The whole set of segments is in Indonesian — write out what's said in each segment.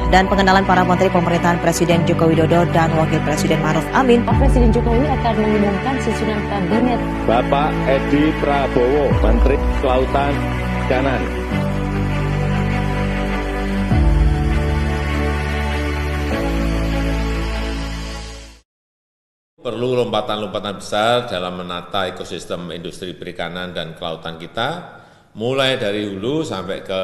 dan pengenalan para menteri pemerintahan Presiden Joko Widodo dan Wakil Presiden Ma'ruf Amin. Presiden Jokowi akan mengumumkan susunan kabinet. Bapak Edi Prabowo, Menteri Kelautan Perikanan. Perlu lompatan-lompatan besar dalam menata ekosistem industri perikanan dan kelautan kita, mulai dari hulu sampai ke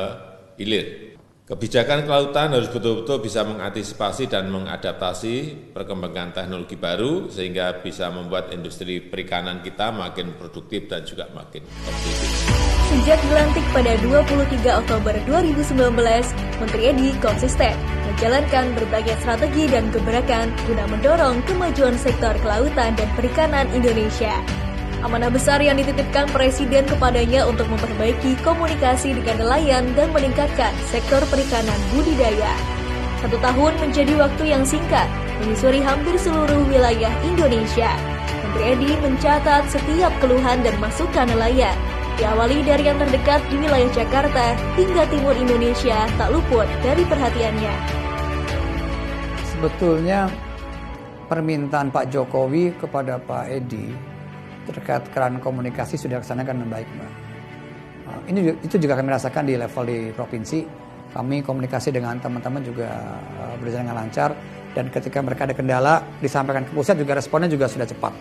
hilir. Kebijakan kelautan harus betul-betul bisa mengantisipasi dan mengadaptasi perkembangan teknologi baru, sehingga bisa membuat industri perikanan kita makin produktif dan juga makin kompetitif. Sejak dilantik pada 23 Oktober 2019, Menteri Edi konsisten menjalankan berbagai strategi dan gebrakan guna mendorong kemajuan sektor kelautan dan perikanan Indonesia. Amanah besar yang dititipkan Presiden kepadanya untuk memperbaiki komunikasi dengan nelayan dan meningkatkan sektor perikanan budidaya. 1 tahun menjadi waktu yang singkat, menyusuri hampir seluruh wilayah Indonesia. Menteri Edi mencatat setiap keluhan dan masukan nelayan. Diawali dari yang terdekat di wilayah Jakarta hingga timur Indonesia tak luput dari perhatiannya. Sebetulnya permintaan Pak Jokowi kepada Pak Edi terkait keran komunikasi sudah dilaksanakan dengan baik, Mbak. Itu juga kami rasakan di level di provinsi. Kami komunikasi dengan teman-teman juga berjalan dengan lancar, dan ketika mereka ada kendala disampaikan ke pusat juga responnya juga sudah cepat.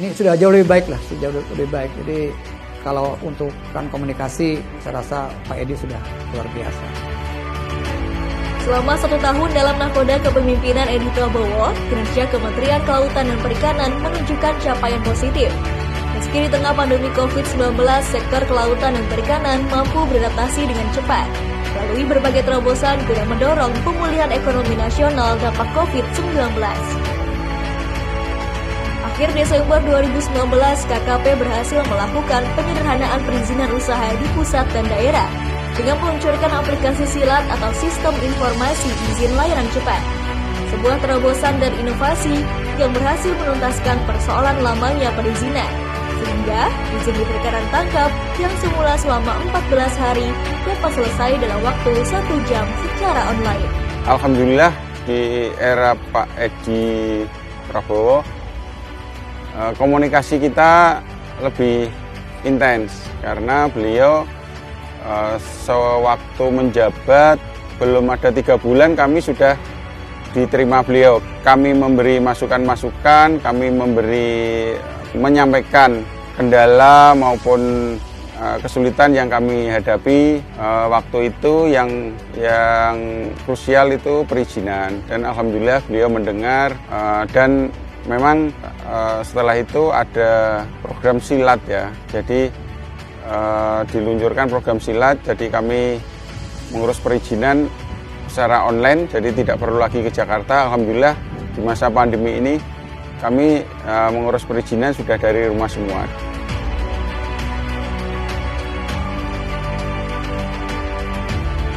Ini sudah jauh lebih baik lah, jauh lebih baik. Jadi kalau untuk keran komunikasi saya rasa Pak Edi sudah luar biasa. Selama 1 tahun dalam nakoda kepemimpinan Edi Prabowo, kinerja Kementerian Kelautan dan Perikanan menunjukkan capaian positif. Meski di tengah pandemi COVID-19, sektor kelautan dan perikanan mampu beradaptasi dengan cepat melalui berbagai terobosan guna mendorong pemulihan ekonomi nasional dampak COVID-19. Akhir Desember 2019, KKP berhasil melakukan penyederhanaan perizinan usaha di pusat dan daerah dengan meluncurkan aplikasi SILAT atau Sistem Informasi Izin Layanan Cepat. Sebuah terobosan dan inovasi yang berhasil menuntaskan persoalan lamanya perizinan, sehingga izin di perikanan tangkap yang semula selama 14 hari dapat selesai dalam waktu 1 jam secara online. Alhamdulillah di era Pak Edi Prabowo, komunikasi kita lebih intens karena beliau sewaktu menjabat belum ada 3 bulan kami sudah diterima beliau. Kami memberi masukan-masukan, kami menyampaikan kendala maupun kesulitan yang kami hadapi waktu itu. Yang krusial itu perizinan, dan alhamdulillah beliau mendengar, dan memang setelah itu ada program SILAT ya. Jadi diluncurkan program SILAT, jadi kami mengurus perizinan secara online, jadi tidak perlu lagi ke Jakarta. Alhamdulillah di masa pandemi ini kami mengurus perizinan sudah dari rumah semua.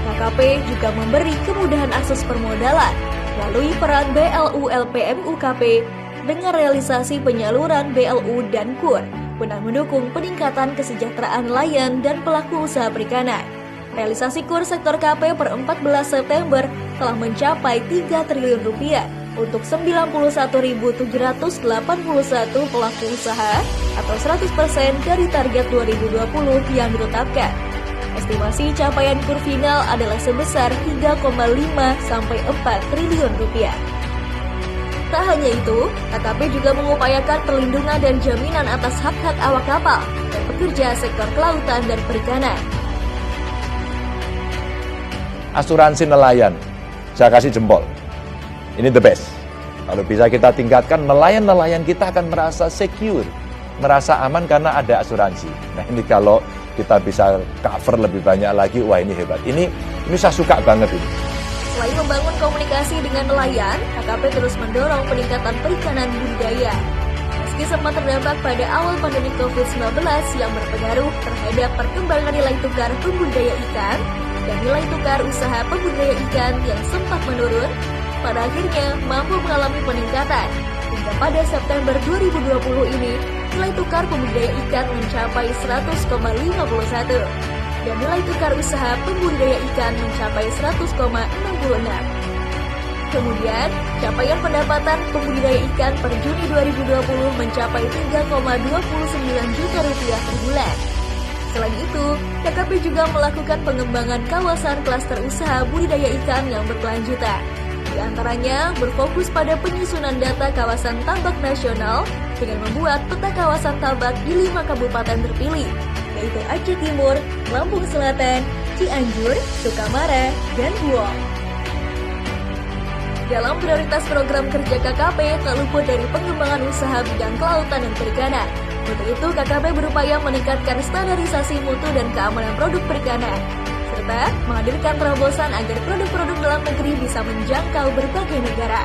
KKP juga memberi kemudahan akses permodalan melalui peran BLU LPM UKP dengan realisasi penyaluran BLU dan KUR guna mendukung peningkatan kesejahteraan nelayan dan pelaku usaha perikanan. Realisasi KUR sektor KP per 14 September telah mencapai 3 triliun rupiah untuk 91.781 pelaku usaha atau 100% dari target 2020 yang ditetapkan. Estimasi capaian KUR final adalah sebesar 3,5 sampai 4 triliun rupiah. Tak hanya itu, KKP juga mengupayakan perlindungan dan jaminan atas hak-hak awak kapal dan pekerja sektor kelautan dan perikanan. Asuransi nelayan, saya kasih jempol. Ini the best. Kalau bisa kita tingkatkan, nelayan-nelayan kita akan merasa secure, merasa aman karena ada asuransi. Nah ini kalau kita bisa cover lebih banyak lagi, wah ini hebat. Ini saya suka banget ini. Selain membangun komunikasi dengan nelayan, KKP terus mendorong peningkatan perikanan budidaya. Meski sempat terdampak pada awal pandemi COVID-19 yang berpengaruh terhadap perkembangan nilai tukar pembudidaya ikan dan nilai tukar usaha pembudidaya ikan yang sempat menurun, pada akhirnya mampu mengalami peningkatan. Hingga pada September 2020 ini, nilai tukar pembudidaya ikan mencapai 100,51. dan nilai tukar usaha pembudidaya ikan mencapai 100,66. Kemudian, capaian pendapatan pembudidaya ikan per Juni 2020 mencapai 3,29 juta rupiah per bulan. Selain itu, KKP juga melakukan pengembangan kawasan klaster usaha budidaya ikan yang berkelanjutan. Di antaranya berfokus pada penyusunan data kawasan tambak nasional dengan membuat peta kawasan tambak di 5 kabupaten terpilih, yaitu Aceh Timur, Lampung Selatan, Cianjur, Sukamara, dan Buong. Dalam prioritas program kerja KKP tak luput dari pengembangan usaha bidang kelautan dan perikanan. Untuk itu, KKP berupaya meningkatkan standarisasi mutu dan keamanan produk perikanan, serta menghadirkan terobosan agar produk-produk dalam negeri bisa menjangkau berbagai negara.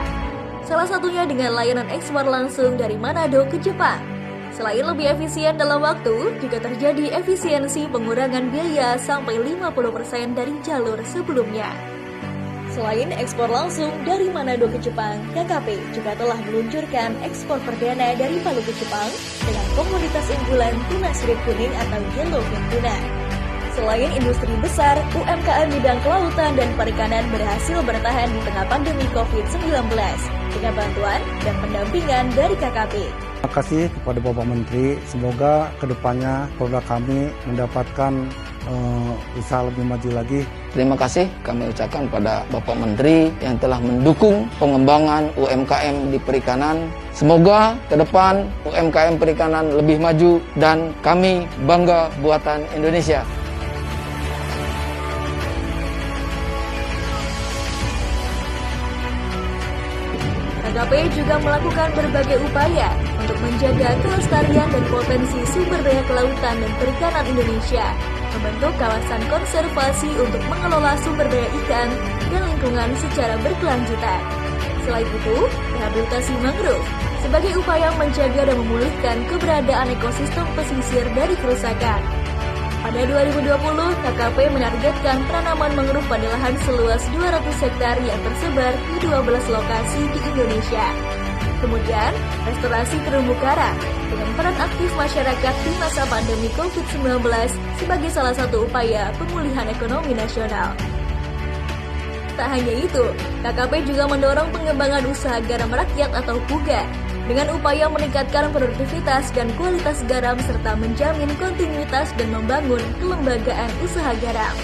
Salah satunya dengan layanan ekspor langsung dari Manado ke Jepang. Selain lebih efisien dalam waktu, juga terjadi efisiensi pengurangan biaya sampai 50% dari jalur sebelumnya. Selain ekspor langsung dari Manado ke Jepang, KKP juga telah meluncurkan ekspor perdana dari Palu ke Jepang dengan komoditas unggulan tuna sirip kuning atau yellowfin tuna. Selain industri besar, UMKM bidang kelautan dan perikanan berhasil bertahan di tengah pandemi COVID-19 dengan bantuan dan pendampingan dari KKP. Terima kasih kepada Bapak Menteri, semoga kedepannya produk kami mendapatkan usaha lebih maju lagi. Terima kasih kami ucapkan pada Bapak Menteri yang telah mendukung pengembangan UMKM di perikanan. Semoga ke depan UMKM perikanan lebih maju dan kami bangga buatan Indonesia. KKP juga melakukan berbagai upaya untuk menjaga kelestarian dan potensi sumber daya kelautan dan perikanan Indonesia, membentuk kawasan konservasi untuk mengelola sumber daya ikan dan lingkungan secara berkelanjutan. Selain itu, rehabilitasi mangrove sebagai upaya menjaga dan memulihkan keberadaan ekosistem pesisir dari kerusakan. Pada 2020, KKP menargetkan penanaman mangrove pada lahan seluas 200 hektar yang tersebar di 12 lokasi di Indonesia. Kemudian, restorasi terumbu karang dengan peran aktif masyarakat di masa pandemi COVID-19 sebagai salah satu upaya pemulihan ekonomi nasional. Tak hanya itu, KKP juga mendorong pengembangan usaha garam rakyat atau PUGA dengan upaya meningkatkan produktivitas dan kualitas garam serta menjamin kontinuitas dan membangun kelembagaan usaha garam.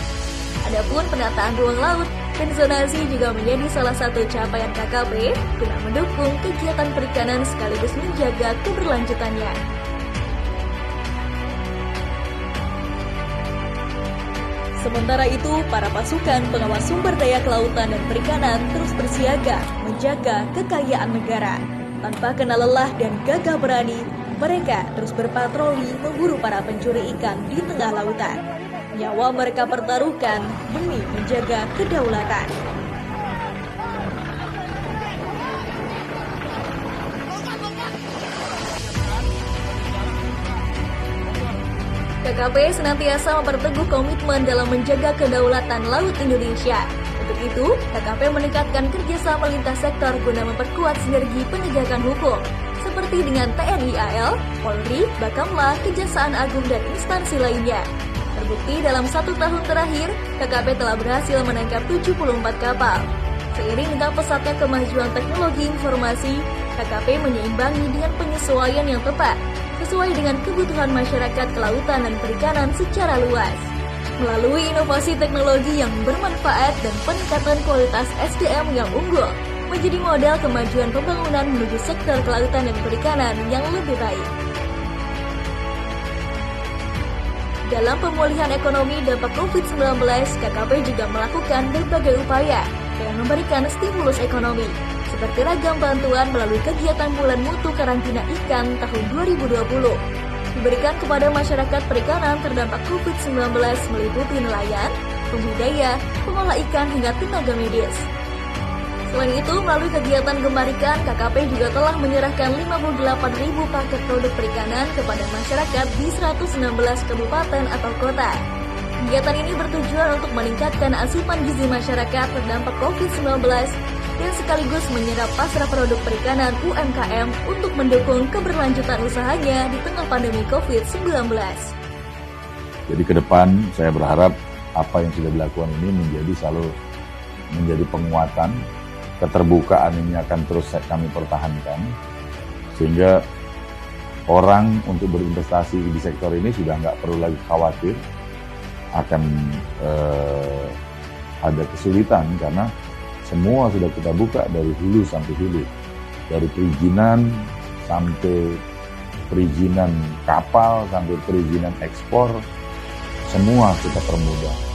Adapun penataan ruang laut dan zonasi juga menjadi salah satu capaian KKP guna mendukung kegiatan perikanan sekaligus menjaga keberlanjutannya. Sementara itu, para pasukan pengawas sumber daya kelautan dan perikanan terus bersiaga menjaga kekayaan negara. Tanpa kenal lelah dan gagah berani, mereka terus berpatroli memburu para pencuri ikan di tengah lautan. Nyawa mereka pertaruhkan demi menjaga kedaulatan. KKP senantiasa memperteguh komitmen dalam menjaga kedaulatan laut Indonesia. Untuk itu, KKP meningkatkan kerjasama lintas sektor guna memperkuat sinergi penegakan hukum, seperti dengan TNI AL, Polri, Bakamla, Kejaksaan Agung, dan instansi lainnya. Terbukti dalam 1 tahun terakhir, KKP telah berhasil menangkap 74 kapal. Seiring dengan pesatnya kemajuan teknologi informasi, KKP menyeimbangi dengan penyesuaian yang tepat, sesuai dengan kebutuhan masyarakat kelautan dan perikanan secara luas. Melalui inovasi teknologi yang bermanfaat dan peningkatan kualitas SDM yang unggul, menjadi modal kemajuan pembangunan menuju sektor kelautan dan perikanan yang lebih baik. Dalam pemulihan ekonomi dampak COVID-19, KKP juga melakukan berbagai upaya dengan memberikan stimulus ekonomi, seperti ragam bantuan melalui kegiatan bulan mutu karantina ikan tahun 2020, diberikan kepada masyarakat perikanan terdampak COVID-19 meliputi nelayan, pembudidaya, pengolah ikan hingga tenaga medis. Selain itu, melalui kegiatan Gemar Ikan, KKP juga telah menyerahkan 58.000 paket produk perikanan kepada masyarakat di 116 kabupaten atau kota. Kegiatan ini bertujuan untuk meningkatkan asupan gizi masyarakat terdampak COVID-19 dan sekaligus menyerap pasar produk perikanan UMKM untuk mendukung keberlanjutan usahanya di tengah pandemi COVID-19. Jadi ke depan saya berharap apa yang sudah dilakukan ini selalu menjadi penguatan, keterbukaan ini akan terus kami pertahankan, sehingga orang untuk berinvestasi di sektor ini sudah nggak perlu lagi khawatir akan ada kesulitan, karena semua sudah kita buka dari hulu sampai hilir, dari perizinan sampai perizinan kapal sampai perizinan ekspor, semua kita permudah.